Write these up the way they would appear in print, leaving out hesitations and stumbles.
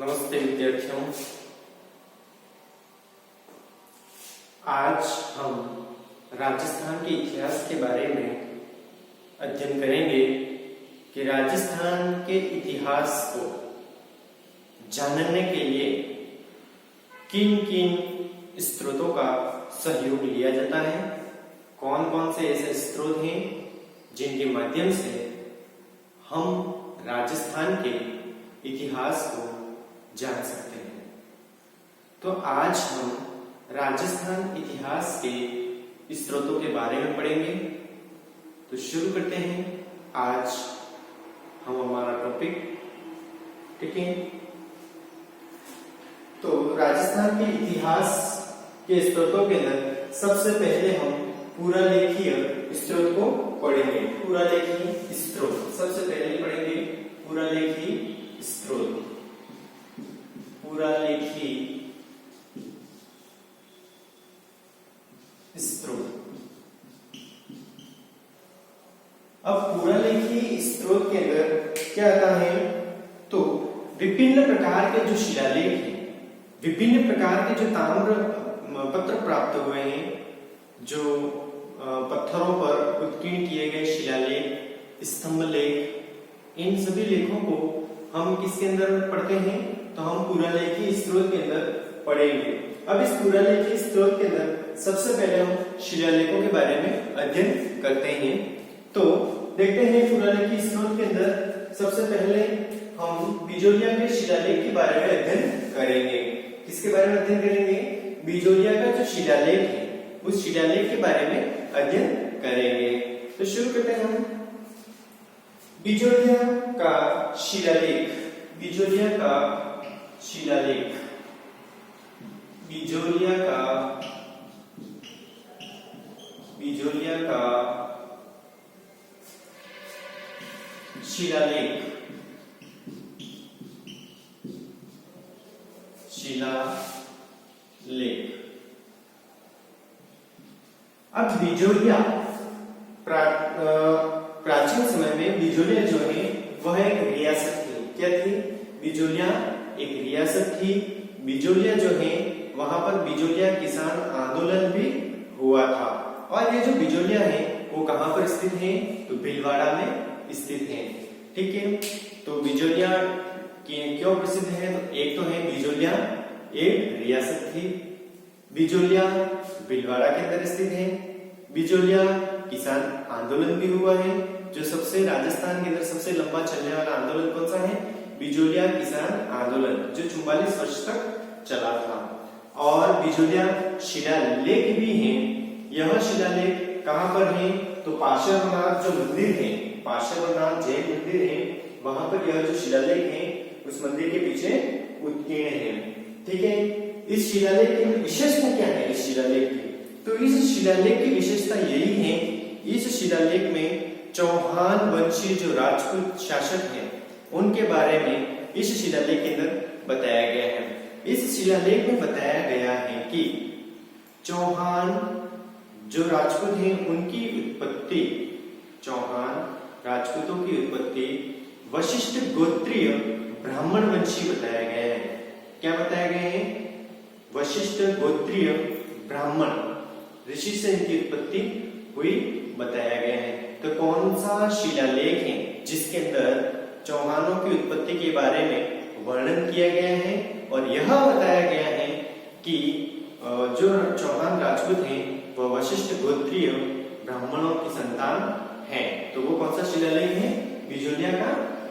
नमस्ते विद्यार्थियों। आज हम राजस्थान के इतिहास के बारे में अध्ययन करेंगे कि राजस्थान के इतिहास को जानने के लिए किन किन स्रोतों का सहयोग लिया जाता है, कौन कौन से ऐसे स्रोत हैं जिनके माध्यम से हम राजस्थान के इतिहास को जान सकते हैं। तो आज हम राजस्थान इतिहास के स्रोतों के बारे में पढ़ेंगे। तो शुरू करते हैं आज हम हमारा टॉपिक। ठीक है, तो राजस्थान के इतिहास के स्रोतों के अंदर सबसे पहले हम पुरालेखीय स्रोत को पढ़ेंगे। पुरालेखीय स्रोत सबसे पहले पढ़ेंगे। पुरालेखीय स्रोत, पुरालेखीय स्रोत। अब पुरालेखीय स्रोत के अंदर क्या आता है, तो विभिन्न प्रकार के जो शिलालेख हैं, विभिन्न प्रकार के जो ताम्र पत्र प्राप्त हुए हैं, जो पत्थरों पर उत्कीर्ण किए गए शिलालेख, स्तंभ लेख, इन सभी लेखों को हम किसके अंदर पढ़ते हैं, तो हम पुरालेखीय स्रोत के अंदर पढ़ेंगे। अब इस पुरालेखीय स्रोत के अंदर सबसे पहले हम शिलालेखों के बारे में अध्ययन करते हैं। तो देखते हैं पुरालेखीय स्रोत के अंदर सबसे पहले हम बिजोलिया के शिलालेख के बारे में अध्ययन करेंगे। किसके बारे में अध्ययन करेंगे? बिजोलिया का जो शिलालेख है उस शिलालेख के बारे में अध्ययन करेंगे। तो शुरू करते हैं हम बिजोलिया का शिलालेख। बिजोलिया का शिलालेख, बिजोलिया का शिलालेख, अब बिजोलिया प्राचीन समय में बिजोलिया जो है वह एक रियासत थी। क्या थी? बिजोलिया एक रियासत थी। बिजोलिया जो है वहां पर बिजोलिया किसान आंदोलन भी हुआ था। और ये जो बिजोलिया है वो कहां पर स्थित है, तो भीलवाड़ा में स्थित है। ठीक है, तो बिजोलिया क्यों प्रसिद्ध है, तो एक तो है बिजोलिया एक रियासत थी, बिजोलिया भीलवाड़ा के अंदर स्थित है, बिजोलिया किसान आंदोलन भी हुआ है। जो सबसे राजस्थान के अंदर सबसे लंबा चलने वाला आंदोलन कौन सा है? बिजोलिया किसान आंदोलन, जो 44 वर्ष तक चला था। और बिजोलिया शिलालेख भी है। यह शिलालेख कहां पर है, तो पार्श्वनाथ जो मंदिर है, पार्श्वनाथ जैन मंदिर है, वहां पर यह जो शिलालेख है उस मंदिर के पीछे उत्कीर्ण है। ठीक है, इस शिलालेख की विशेषता क्या है? इस शिलालेख की, तो इस शिलालेख की विशेषता यही है, इस शिलालेख में चौहान वंशी जो राजपूत शासक हैं उनके बारे में इस शिलालेख के अंदर बताया गया है। इस शिलालेख में बताया गया है कि चौहान जो राजपूत हैं उनकी उत्पत्ति, चौहान राजपूतों की उत्पत्ति वशिष्ठ गोत्रीय ब्राह्मण वंशी बताया गया है। क्या बताया गया है? वशिष्ठ गोत्रीय ब्राह्मण ऋषि से इनकी उत्पत्ति हुई बताया गया है। तो कौन सा शिलालेख है जिसके अंदर चौहानों की उत्पत्ति के बारे में वर्णन किया गया है और यह बताया गया है कि जो चौहान राजपूत हैं वह वशिष्ठ गोत्रीय ब्राह्मणों की संतान हैं। तो वो कौन सा शिलालेख है? बिजोलिया का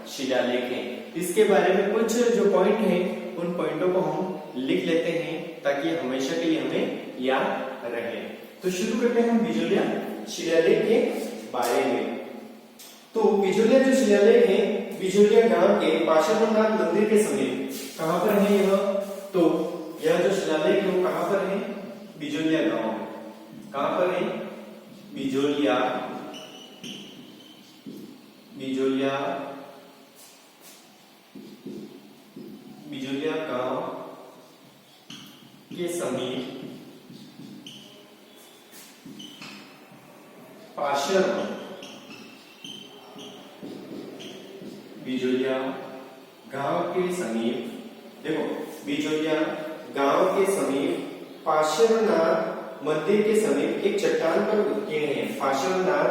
शिलालेख है। इसके बारे में कुछ जो पॉइंट हैं उन पॉइंटों को हम लिख लेते हैं ताकि हमेशा के लिए हमें याद रहे। तो शुरू करते हैं हम बिजोलिया शिलालेख के बारे में। तो बिजोलिया जो शिलालेख है बिजोलिया गांव के पार्श्वनाथ मंदिर के समीप कहां पर है यह, तो यह जो शिलालेख है वो कहां पर है? बिजोलिया गांव में। कहां पर है? बिजोलिया, बिजोलिया, बिजोलिया गांव के समीप पार्श्वनाथ, बिजोलिया गांव के समीप देखो, बिजोलिया गांव के समीप पार्श्वनाथ मंदिर के समीप एक चट्टान पर उत्कीर्ण है। पार्श्वनाथ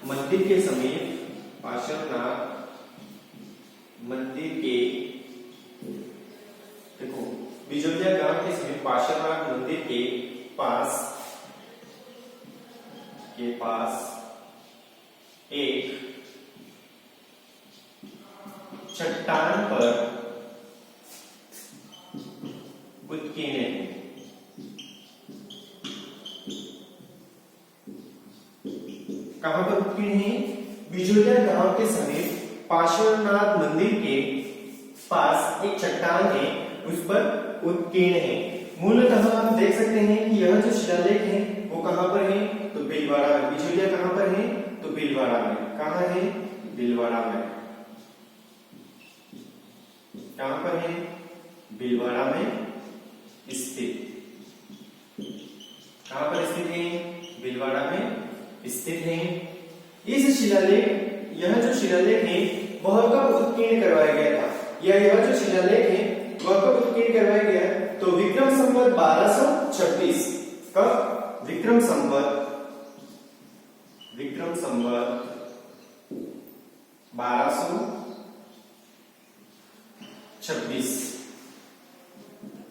मंदिर के समीप, पार्श्वनाथ मंदिर के, देखो बिजोलिया गांव के समीप पार्श्वनाथ मंदिर के पास एक चट्टान पर उत्कीर्ण है। कहां पर उत्कीर्ण है? बिजोलिया गांव के समीप पार्श्वनाथ मंदिर के पास एक चट्टान है, उस पर उत्कीर्ण है। मूलतः आप देख सकते हैं कि यह जो शिलालेख है वो कहां पर है? तो भीलवाड़ा में। बिजोलिया कहां पर है? तो भीलवाड़ा में। कहां है? भीलवाड़ा में। कहां पर है? भीलवाड़ा में स्थित। कहां पर स्थित है? भीलवाड़ा में स्थित है। इस शिलालेख, यह जो शिलालेख है वह कब उत्कीर्ण करवाया गया था? यह जो शिलालेख है वह कब उत्कीर्ण करवाया गया? तो विक्रम संवत 1226। कब? विक्रम संवत 1226।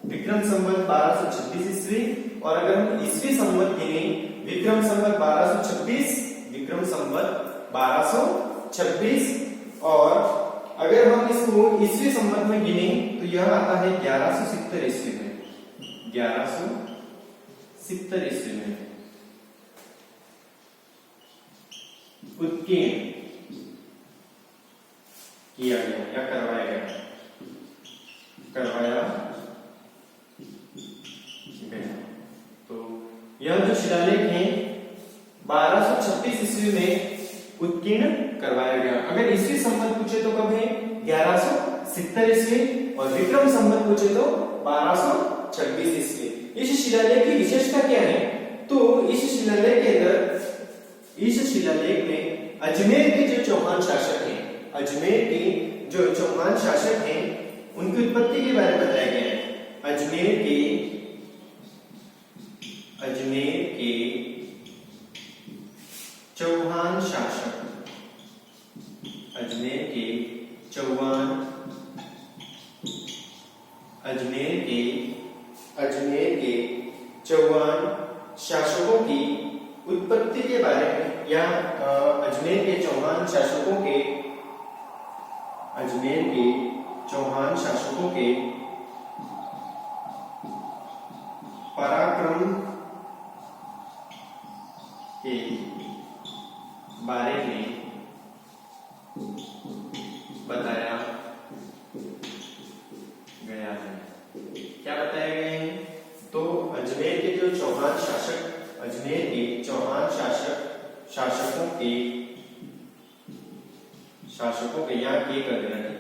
विक्रम संवत 1226 ईस्वी। और अगर हम ईस्वी संवत गिने, विक्रम संवत 1226, विक्रम संवत 1226, और अगर हम इसको ईस्वी संवत में गिने तो यह आता है 1170 ईस्वी में। 1170 ईस्वी में उत्कीर्ण किया गया या करवाया गया, तो यह जो शिलालेख है 1226 ईस्वी में उत्कीर्ण करवाया गया। अगर ईस्वी संवत पूछे तो कब है? 1170 ईस्वी। और विक्रम संवत पूछे तो 1226 ईस्वी। इस शिलालेख की विशेषता क्या है? तो इस शिलालेख के अंदर, इस शिलालेख में अजमेर के जो चौहान शासक हैं, अजमेर के जो चौहान शासक हैं, उनकी उत्पत्ति के बारे में बताया गया है। अजमेर के चौहान शासक, अजमेर के चौहान शासकों की उत्पत्ति के बारे में, या अजमेर के चौहान शासकों के पराक्रम के बारे में बताया गया है। क्या बताया गया है? तो अजमेर के जो चौहान शासक, अजमेर के चौहान शासकों के यहाँ के कर देना है,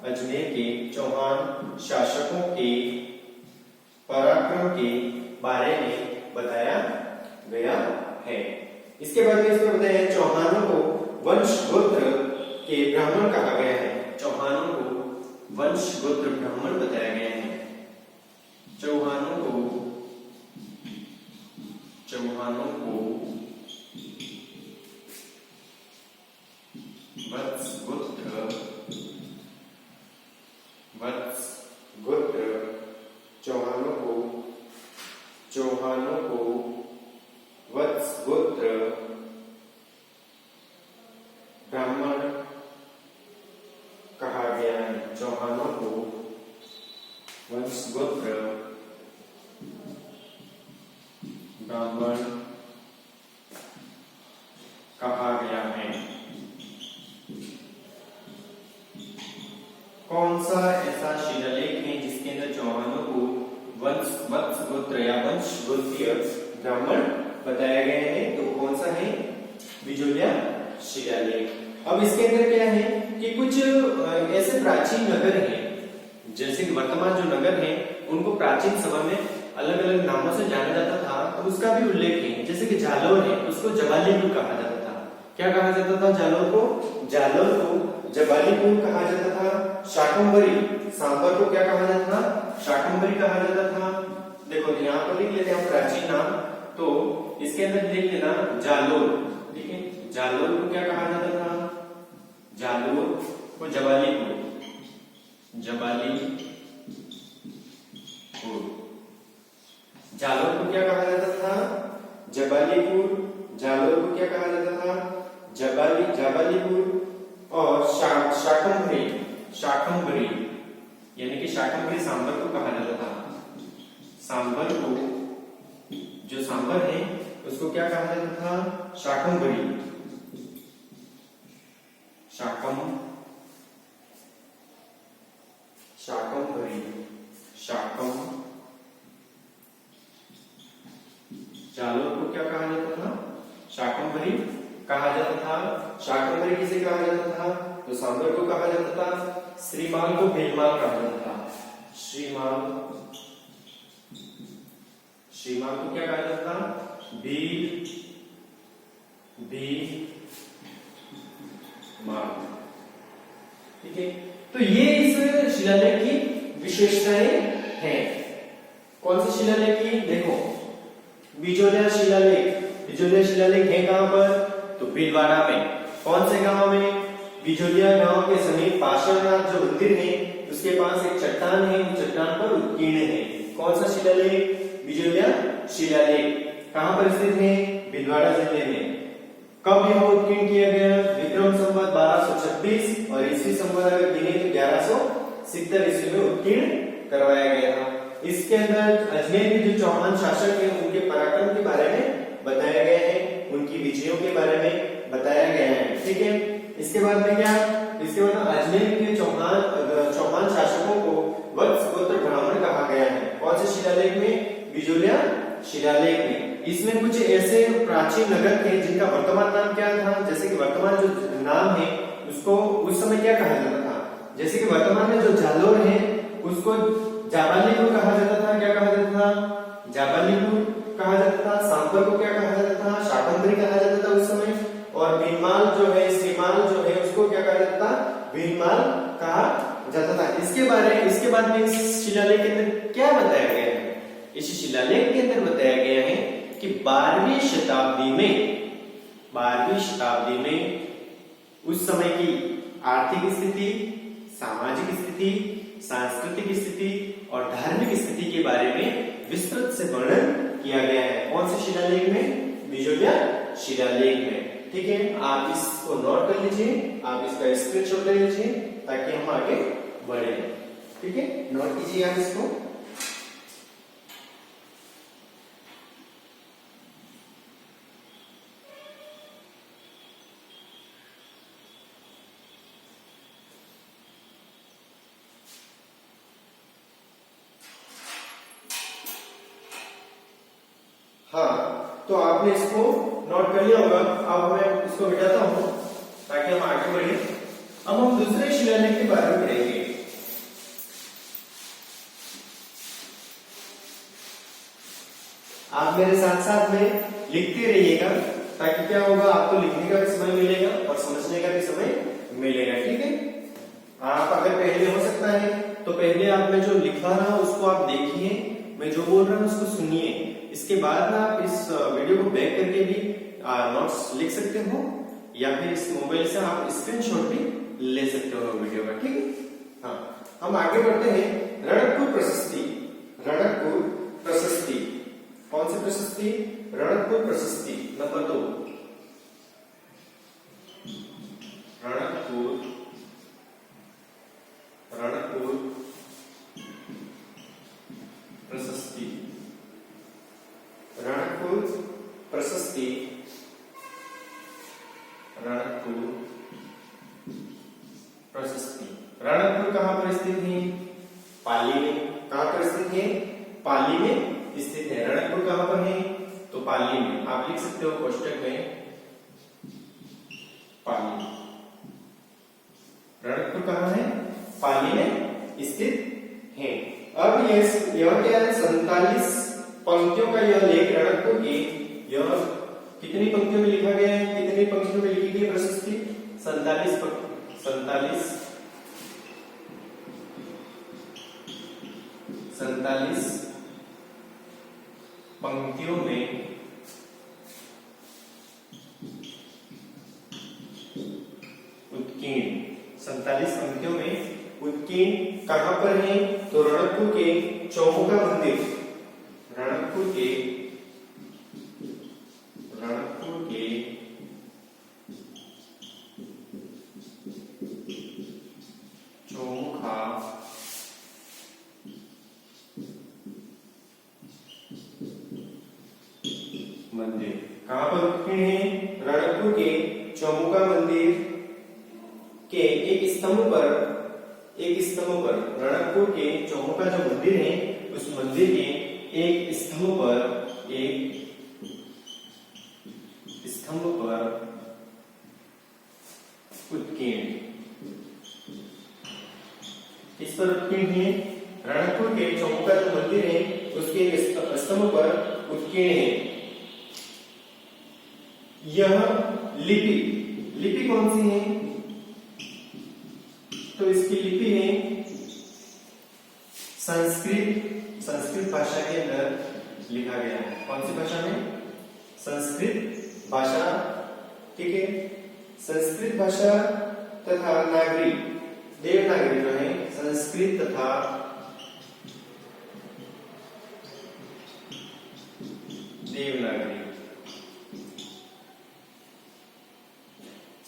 अजमेर के चौहान शासकों के पराक्रम के बारे में बताया गया है। इसके बाद में इसमें बताया है चौहानों को वंश गोत्र के ब्राह्मण कहा गया है। चौहानों को वंश गोत्र ब्राह्मण बताया गया है। चौहानों को वत्स गोत्र चौहानों को वत्स गोत्र ब्राह्मण कहा गया है। चौहानों को वंश गोत्र ब्राह्मण कहा गया है। कौन सा ऐसा शिलालेख है जिसके अंदर चौहानों को वत्स गोत्र या वंश गोत्रीय ब्राह्मण बताया गया है? तो कौन सा है? बिजोलिया शिलालेख। अब इसके अंदर क्या है कि कुछ ऐसे प्राचीन नगर हैं, जैसे वर्तमान जो नगर हैं उनको प्राचीन समय में अलग अलग नामों से जाना जाता था, तो उसका भी उल्लेख है। जैसे कि जालौर है, उसको जवालीपुर कहा जाता था। क्या कहा जाता था जालोर को? जालोर को जबालीपुर कहा जाता था। शाकंभरी सांबर को क्या कहा जाता था? शाकंभरी कहा जाता था। देखो यहाँ पर लिख लेते हैं प्राचीन नाम, तो इसके अंदर लिख लेना जालोर, ठीक है। जालोर को क्या कहा जाता था? जालोर को जबालीपुर, जबालीपुर। जालोर को क्या कहा जाता था? जबालीपुर। जालोर को क्या कहा जाता था? जबालीपुर। और शाकंभरी, शाकंभरी यानी कि शाकंभरी सांबर को कहा जाता था। सांबर को, जो सांबर है उसको क्या कहा जाता था? शाकंभरी, शाकंभरी, जालोर को क्या कहा जाता था? शाकंभरी कहा जाता था। शाकंभरी किसे कहा जाता था? तो सांबर को कहा जाता था। श्रीमाल को भीलमाल कहा जाता था। श्रीमाल, श्रीमाल को क्या कहा जाता था? माल, ठीक है। तो ये इस शिलालेख की विशेषताएं हैं। कौन सी शिलालेख की? देखो बिजोलिया शिलालेख। बिजोलिया शिलालेख है कहां पर? तो भीलवाड़ा में। कौन से गांव में? बिजोलिया गांव के समीप पार्श्वनाथ जो मंदिर है उसके पास एक चट्टान है, उस चट्टान पर उत्कीर्ण है। कौन सा शिलालेख? बिजोलिया शिलालेख। कहां पर स्थित है? भीलवाड़ा जिले में। कब यह उत्कीर्ण किया गया? विक्रम संवत 1226 और ईस्वी संवत अगर गिने तो 1170 ईस्वी में उत्कीर्ण करवाया गया था। इसके अंदर अजमेर के जो चौहान शासक हैं उनके पराक्रम के बारे में बताया गया है, उनकी विजयों के बारे में बताया गया है, ठीक है। इसके बाद में क्या? इसके बाद अजमेर के चौहान शासकों को वत्स गोत्र ब्राह्मण कहा गया है। कौन से शिलालेख में? बिजोलिया शिलालेख में। इसमें कुछ ऐसे प्राचीन नगर थे जिनका वर्तमान नाम क्या था? जैसे कि वर्तमान जो नाम है उसको उस समय क्या कहा जाता था? जैसे कि वर्तमान में जो जालोर है उसको जाबालीपुर कहा जाता था। क्या कहा जाता था? जाबालीपुर कहा जाता था। सांबर को क्या कहा जाता था? शाकंभरी कहा जाता था उस समय। और भीलमाल जो है, श्रीमाल जो है उसको क्या कहा जाता था? भीलमाल कहा जाता था। इसके बाद में इस शिलालेख के अंदर क्या बताया गया है? इस शिलालेख के अंदर बताया गया है कि 12वीं शताब्दी में उस समय की आर्थिक स्थिति, सामाजिक स्थिति, सांस्कृतिक स्थिति और धार्मिक स्थिति के बारे में विस्तृत से वर्णन किया गया है। कौन से शिलालेख में? बिजोलिया शिलालेख में, ठीक है। आप इसको नोट कर लीजिए, आप इसका स्क्रीनशॉट ले लीजिए ताकि हम आगे बढ़े, ठीक है। नोट कीजिए आप इसको। हाँ, तो आपने इसको नोट कर लिया होगा। अब मैं इसको मिटाता हूं ताकि हम आगे बढ़े। अब हम दूसरे शिलालेख के बारे में पढ़ेंगे। आप मेरे साथ साथ में लिखते रहिएगा ताकि क्या होगा, आपको लिखने का भी समय मिलेगा और समझने का भी समय मिलेगा, ठीक है। आप अगर पहले हो सकता है तो पहले आप मैं जो लिखवा रहा हूं उसको आप देखिए, मैं जो बोल रहा हूं उसको सुनिए। इसके बाद ना आप इस वीडियो को बैक करके भी नोट्स लिख सकते हो या फिर इस मोबाइल से आप स्क्रीनशॉट भी ले सकते हो वीडियो का, ठीक है। हाँ, हम आगे बढ़ते हैं। रणकपुर प्रशस्ति। रणकपुर प्रशस्ति कौन सी प्रशस्ति? रणकपुर प्रशस्ति नंबर 2। रणकपुर प्रशस्ति। रणकपुर प्रशस्ति। रणकपुर प्रशस्ति। रणकपुर कहां पर स्थित है? पाली में। कहां पर स्थित है? पाली में स्थित है। रणकपुर कहां पर है? तो पाली में। आप लिख सकते हो कोष्टक में पाली। रणकपुर कहां है? पाली में स्थित है। अब यह क्या है? 47 पंक्तियों का यह लेख रणकपुर की यह कितनी पंक्तियों में लिखा गया है, कितनी पंक्तियों में लिखी गई प्रशस्ति? 47 पंक्तियों में उत्कीर्ण, 47 पंक्तियों में उत्कीर्ण कहां पर है? तो रणकपुर के चौमुखा मंदिर, रणकपुर के चौमुखा मंदिर कहां पर उत्कीर्ण है? रणकपुर के चौमुखा मंदिर के एक स्तंभ पर, रणकपुर के चौमुखा जो मंदिर है उस मंदिर के एक स्तंभ पर उत्कीर्ण, इस पर उत्कीर्ण है। रणकपुर के चौमुखा जो मंदिर है उसके एक स्तंभ पर उत्कीर्ण है। यह लिपि कौन सी है? तो इसकी लिपि है संस्कृत भाषा के अंदर लिखा गया है। कौन सी भाषा में? संस्कृत भाषा, ठीक है। संस्कृत भाषा तथा नागरी, देवनागरी जो है, संस्कृत तथा देवनागरी,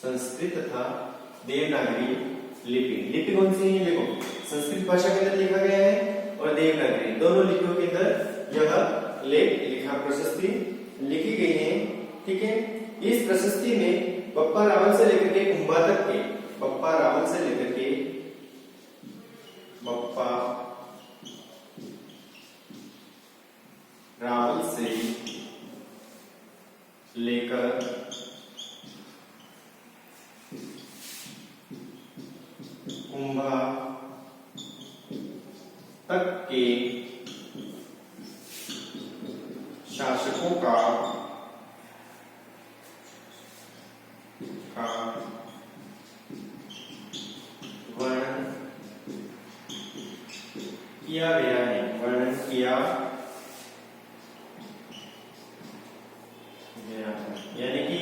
संस्कृत तथा देवनागरी लिपि कौन सी है? देखो, संस्कृत भाषा के अंदर लिखा गया है और देवनागरी, दोनों लिपियों के अंदर यह लेख लिखा, प्रशस्ति लिखी गई है, ठीक है। इस प्रशस्ति में बप्पा रावल से लेकर के कुंभा तक के, बप्पा रावल से लेकर के कुंभा तक के शासकों का वर्णन किया गया है, वर्णन किया गया है। यानी कि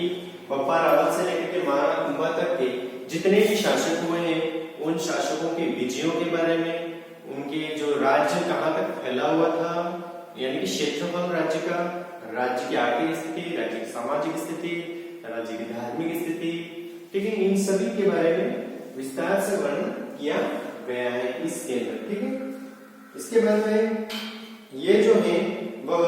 बप्पा रावल से लेकर के महाराणा कुंभा तक के जितने भी शासक हुए हैं उन शासकों के विजयों के बारे में, उनके जो राज्य कहां तक फैला हुआ था, यानी कि क्षेत्रफल राज्य का, राज्य की आर्थिक स्थिति, राज्य की सामाजिक स्थिति, राज्य की धार्मिक स्थिति, ठीक है, इन सभी के बारे में विस्तार से वर्णन किया गया है इसके अंदर, ठीक है। इसके बाद में ये जो है वह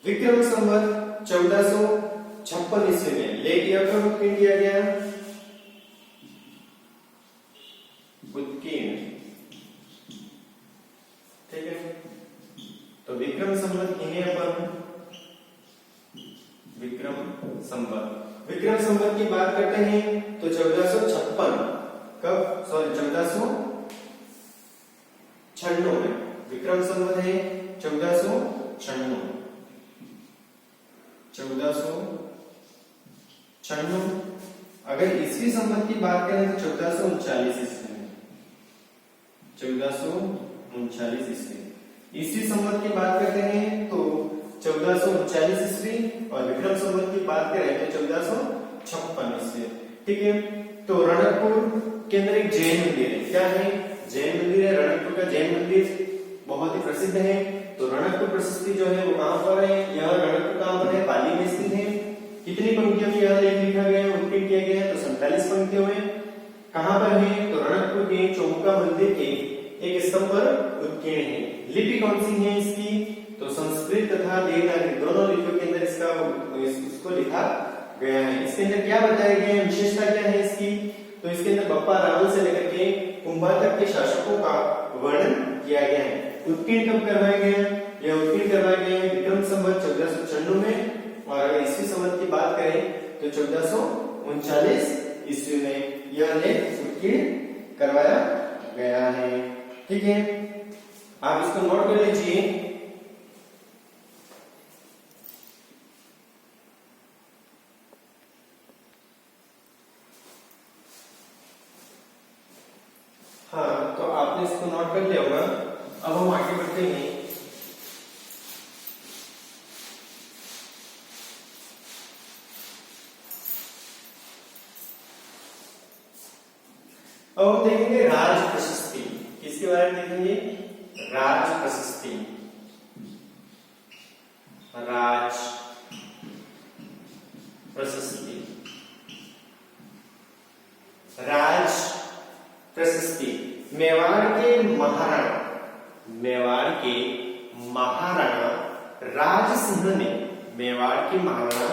विक्रम संवत 1456 ईस्वी में लेख उत्कीर्ण किया गया, उत्कीर्ण, ठीक है। तो विक्रम संवत इन्हें अपन विक्रम संवत की बात करते हैं तो 1456, कब? सॉरी 1496 में विक्रम संवत है 1496, अगर ईस्वी संवत की बात करें तो 1439 ईस्वी में, 1439 ईस्वी। ईस्वी संवत की बात करते हैं तो 1439 ईस्वी और विक्रम संवत की बात करें तो 1456 ईस्वी, ठीक है। तो रणकपुर के अंदर एक जैन मंदिर है, क्या है? जैन मंदिर है। रणकपुर का जैन मंदिर बहुत ही प्रसिद्ध है। तो रणकपुर प्रशस्ति जो है वो कहां पर है? यह रणकपुर कहां पर है? पाली में स्थित है। कितनी पंक्तियों में यह लेख लिखा गया है, उत्कीर्ण किया गया है? तो 47 पंक्तियों में। कहां पर है? तो रणकपुर के चौमुखा मंदिर के एक स्तंभ पर उत्कीर्ण है। लिपि कौन सी है इसकी? तो संस्कृत तथा देवनागरी दोनों लिपियों के अंदर इसको लिखा गया है। इसके अंदर क्या बताया गया है, विशेषता क्या है इसकी? तो इसके अंदर बप्पा रावल से लेकर के कुंभा तक के शासकों का वर्णन किया गया है। उत्कीर्ण कब करवाया गया? यह उत्कीर्ण करवाया गया है विक्रम संवत 1496 में, और अगर ईस्वी संवत की बात करें तो 1439 ईस्वी में यह लेख उत्कीर्ण करवाया गया है, ठीक है। आप इसको नोट कर लीजिए। इसको नोट कर लिया होगा। अब हम आगे बढ़ते हैं। अब हम देखेंगे राज प्रशस्ति। किसके बारे में देखेंगे? राज प्रशस्ति। राज प्रशस्ति। राज प्रशस्ति मेवाड़ के महाराणा राज सिंह ने, मेवाड़ के महाराणा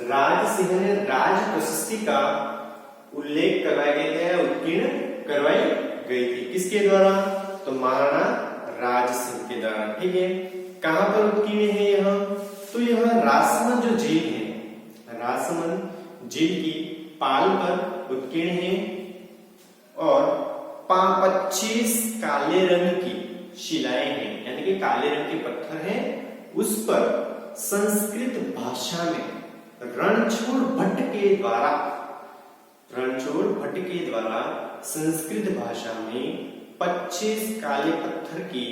राज सिंह ने राज प्रशस्ति का उल्लेख करवाया गया है, उत्कीर्ण करवाई गई थी। किसके द्वारा? तो महाराणा राज सिंह के द्वारा। ठीक है, कहां पर उत्कीर्ण है यह? तो यह राजसमंद जो झील है, राजसमंद झील की पाल पर उत्कीर्ण है और 25 काले रंग की शिलाएं हैं, यानी कि काले रंग के पत्थर हैं, उस पर संस्कृत भाषा में रणछोड़ भट्ट के द्वारा संस्कृत भाषा में 25 काले पत्थर की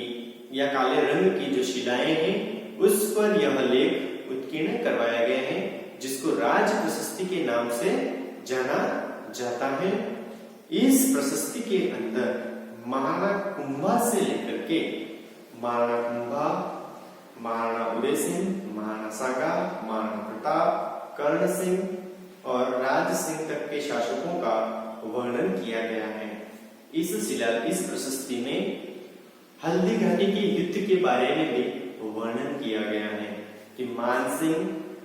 या काले रंग की जो शिलाएं हैं, उस पर यह लेख उत्कीर्ण करवाया गया है, जिसको राज प्रशस्ति के नाम से जाना जाता है। इस प्रशस्ति के अंदर महाराणा कुंभा से लेकर के महाराणा कुंभा, महाराणा उदय सिंह, महाराणा सागा, महाराणा प्रताप, कर्ण सिंह और राज सिंह तक के शासकों का वर्णन किया गया है। इस प्रशस्ति में हल्दी घाटी के युद्ध के बारे में भी वर्णन किया गया है कि मानसिंह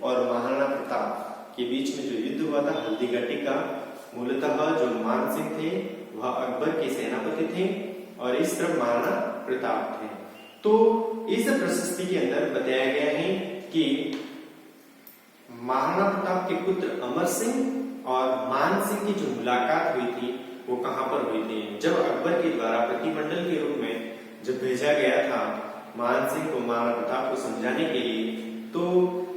और महाराणा प्रताप के बीच में जो युद्ध हुआ था हल्दी घाटी का, मूलतः जो मानसिंह थे वह अकबर के सेनापति थे और इस तरफ महाराणा प्रताप थे। तो इस प्रशस्ति के अंदर बताया गया है कि महाराणा प्रताप के पुत्र अमर सिंह और मान सिंह की जो मुलाकात हुई थी वो कहां पर हुई थी? जब अकबर के द्वारा प्रतिमंडल के रूप में जब भेजा गया था मान सिंह को महाराणा प्रताप को समझाने के लिए, तो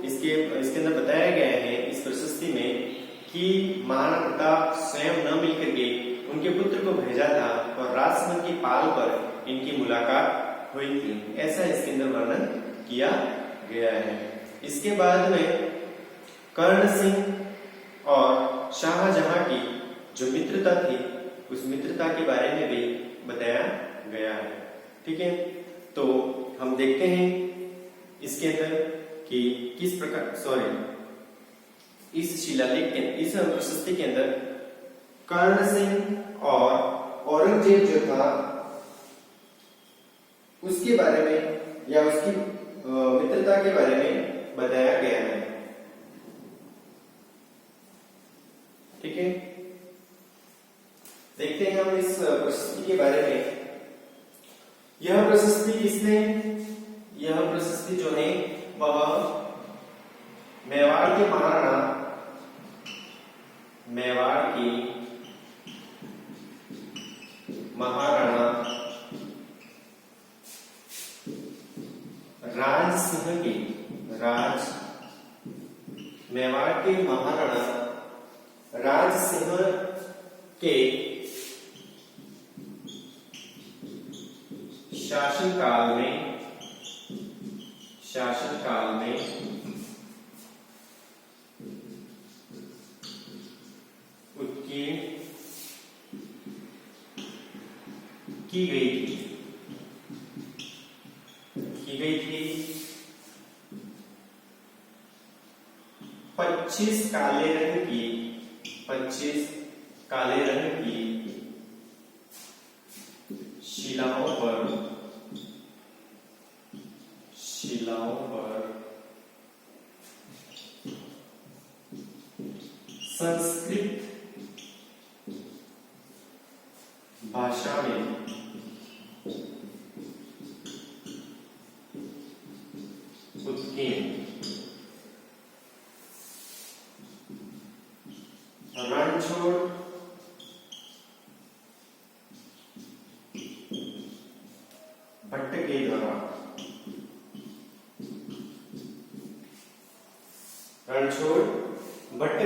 इसके अंदर बताया गया है इस प्रशस्ति में कि महाराणा प्रताप स्वयं न मिलकर के उनके पुत्र को भेजा था और राजसमंद की पाल पर इनकी मुलाकात हुई थी, ऐसा इसके अंदर वर्णन किया गया है। इसके बाद में कर्ण सिंह और शाहजहां की जो मित्रता थी, उस मित्रता के बारे में भी बताया गया है। ठीक है, तो हम देखते हैं इसके अंदर कि किस प्रकार इस शिलालेख के, इस प्रशस्ति के अंदर कर्ण सिंह और औरंगजेब जो था उसके बारे में या उसकी मित्रता के बारे में बताया गया है। ठीक है, देखते हैं हम इस प्रशस्ति के बारे में। यह प्रशस्ति जो है वह मेवाड़ के महाराणा राज सिंह की, मेवाड़ के महाराणा राज सिंह के शासनकाल में उत्कीर्ण की गई थी 25 काले रंग की शिलाओं पर संस्कृत भाषा में उत्कीर्ण रणछोड़ भट्ट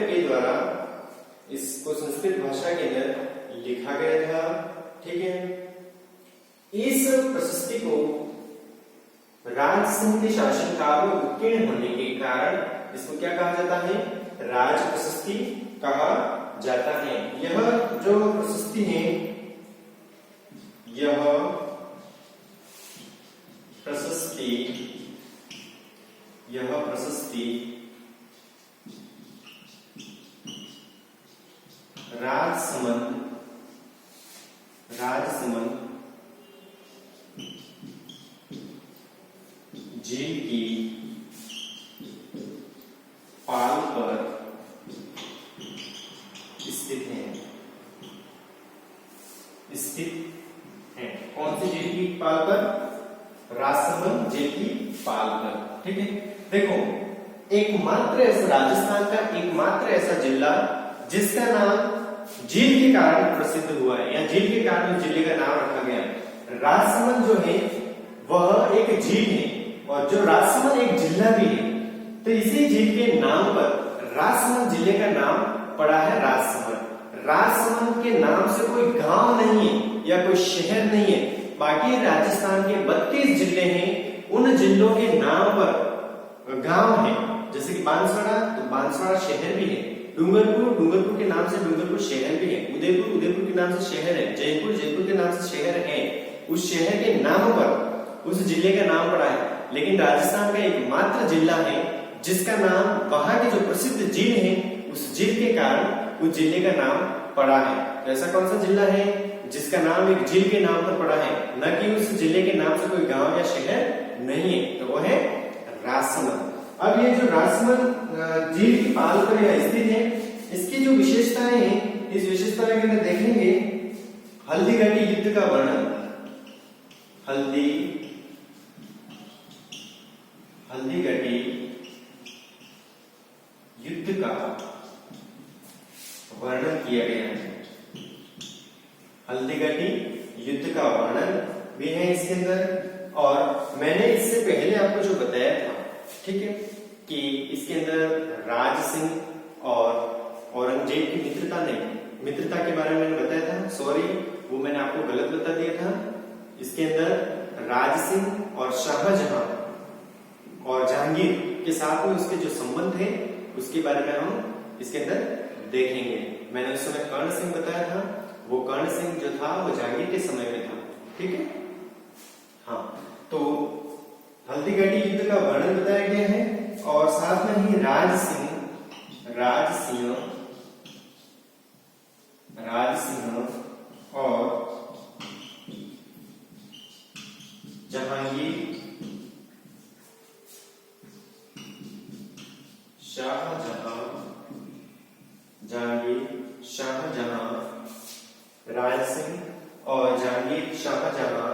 के द्वारा इसको संस्कृत भाषा के अंदर लिखा गया था। ठीक है, इस प्रशस्ति को राज सिंह के शासनकाल में उत्कीर्ण होने के कारण इसको क्या कहा जाता है? राज प्रशस्ति कहा जाता है। यह जो प्रशस्ति है, यह प्रशस्ति राजसमंद झील की पाल पर स्थित है। कौन सी झील की पाल पर? राजसमंद झील की पाल पर। ठीक है, देखो एकमात्र ऐसा राजस्थान का एकमात्र ऐसा जिला जिसका नाम झील के कारण प्रसिद्ध हुआ है, या झील के कारण उस जिले का नाम रखा गया है। राजसमंद जो है वह एक झील है, और जो राजसमंद एक जिला भी है, तो इसी झील के नाम पर राजसमंद जिले का नाम पड़ा है राजसमंद। राजसमंद के नाम से कोई गांव नहीं है या कोई शहर नहीं है। बाकी राजस्थान के 32 जिले हैं, उन जिलों के नाम पर गांव है। जैसे कि बांसवाड़ा, तो बांसवाड़ा शहर भी है। डूंगरपुर के नाम से डूंगरपुर शहर भी है। उदयपुर के नाम से शहर है। जयपुर के नाम से शहर है। उस शहर के नाम पर उस जिले का नाम पड़ा है। लेकिन राजस्थान का एकमात्र जिला है जिसका नाम वहां की जो प्रसिद्ध झील है, उस झील के कारण उस जिले का नाम पड़ा है। तो ऐसा कौन सा जिला है जिसका नाम एक झील के नाम पर पड़ा है, न कि उस जिले के नाम से कोई गांव या शहर नहीं है? तो वो है राजसमंद। अब ये जो राजसमंद झील की पाल पर यह स्थित है, इसकी जो विशेषताएं हैं, इस विशेषताएं के अंदर देखेंगे हल्दीघाटी युद्ध का वर्णन। हल्दीघाटी युद्ध का वर्णन किया गया है। हल्दीघाटी युद्ध का वर्णन भी है इसके अंदर। और मैंने इससे पहले आपको जो बताया था, ठीक है, कि इसके अंदर राज सिंह और औरंगजेब की मित्रता के बारे में मैंने बताया था। सॉरी, वो मैंने आपको गलत बता दिया था। इसके अंदर राज सिंह और शाहजहां और जहांगीर के साथ में उसके जो संबंध है उसके बारे में हम इसके अंदर देखेंगे। मैंने उस समय कर्ण सिंह बताया था, वो कर्ण सिंह जो था वो जहांगीर के समय में था। ठीक है, हाँ। तो हल्दीघाटी युद्ध का वर्णन बताया गया है, और साथ में ही राज सिंह और जहांगीर शाहजहां, राज सिंह और जहांगीर शाहजहां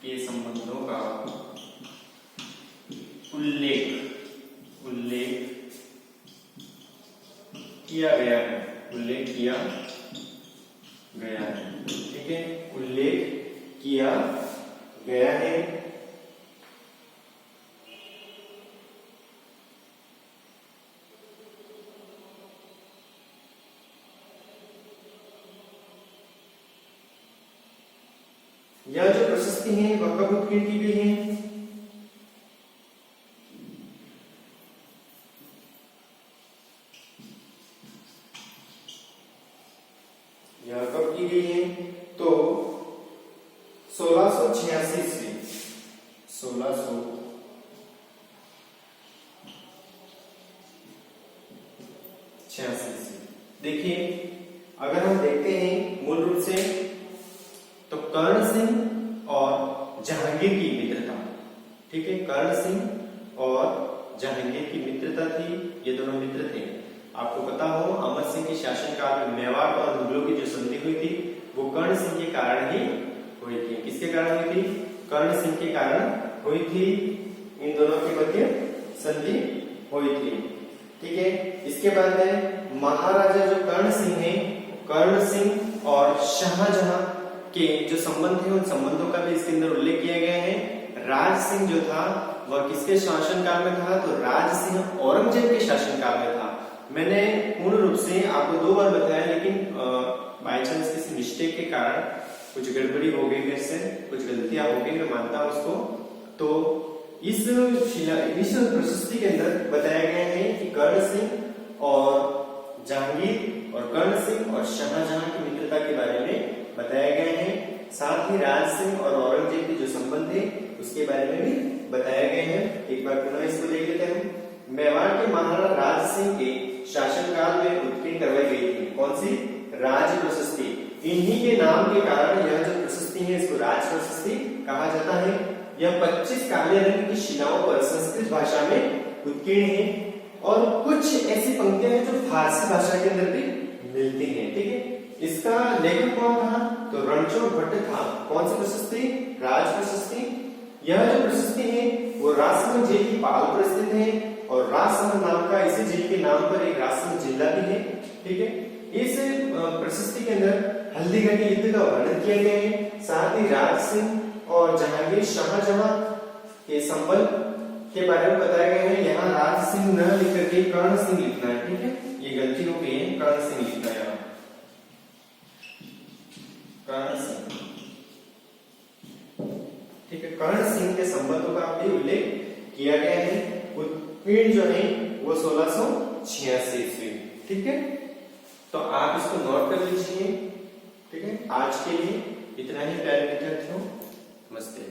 के संबंधों का उल्लेख किया गया है। ठीक है, उल्लेख किया गया है। यह जो प्रशस्ति है वह कब उत्कीर्ण की गई है? यह कब की गई है? तो 1686 ईस्वी, 1686। देखिए, अगर हम देखते हैं मूल रूप से, तो कर्ण सिंह और जहांगीर की मित्रता, ठीक है, कर्ण सिंह और जहांगीर की मित्रता थी। ये दोनों मित्र थे। आपको पता हो, अमर सिंह के शासनकाल में मेवाड़ और मुगलों की जो संधि हुई थी वो कर्ण सिंह के कारण ही हुई थी। किसके कारण हुई थी? कर्ण सिंह के कारण हुई थी। इन दोनों के मध्य संधि हुई थी। ठीक है, इसके बाद में महाराजा जो कर्ण सिंह है, कर्ण सिंह और शाहजहां के जो संबंध है उन संबंधों का भी इसके अंदर उल्लेख किया गया है। राज सिंह जो था वह किसके शासनकाल में था, तो राज सिंह औरंगजेब के शासनकाल में था। मैंने पूर्ण रूप से आपको 2 बार बताया, लेकिन बाय चांस किसी मिस्टेक के कारण कुछ गड़बड़ी हो गई, मेरे से कुछ गलतियां हो गई, मैं मानता हूं उसको। तो इस प्रशस्ति के अंदर बताया गया है कि कर्ण सिंह और जहांगीर और कर्ण सिंह और शाहजहां की मित्रता के बारे में बताया गया है। साथ ही राज सिंह और औरंगजेब के जो संबंध थे उसके बारे में भी बताया गया है। एक बार पुनः इसको देख लेते हैं। मेवाड़ के महाराणा राज सिंह के शासनकाल में उत्कीर्ण करवाई गई थी कौन सी, राज प्रशस्ति। इन्हीं के नाम के कारण यह जो प्रशस्ति है इसको राज प्रशस्ति कहा जाता है। यह 25 काले रंग की शिलाओं पर संस्कृत भाषा में उत्कीर्ण है और कुछ ऐसी पंक्तियां हैं जो फारसी भाषा के अंदर भी मिलती हैं। ठीक है, इसका लेखक कौन था, तो रणछोड़ भट्ट था। कौन सी प्रशस्ति, राज प्रशस्ति। यह जो प्रशस्ति है वो राजसमंद जेल की पाल पर स्थित है और राजसमंद नाम का इसी जेल के नाम पर एक राजसमंद जिला भी है। ठीक है, इस प्रशस्ति के अंदर हल्दीघाटी युद्ध का वर्णन किया गया है। साथ ही राज सिंह और जहांगीर शाहजहां के संबंध के बारे में बताया गया है। यहाँ राज सिंह न लिख करके कर्ण सिंह लिखना है। ठीक है, ये गलती हो गई है, कर्ण सिंह लिखना है, कर्ण सिंह। ठीक है, कर्ण सिंह के संबंधों का भी उल्लेख किया गया है। उत्कीर्ण जो है वो 1686 ईस्वी। ठीक है, तो आप इसको नोट कर लीजिए। ठीक है, आज के लिए इतना ही प्यारे विद्यार्थियों, नमस्ते।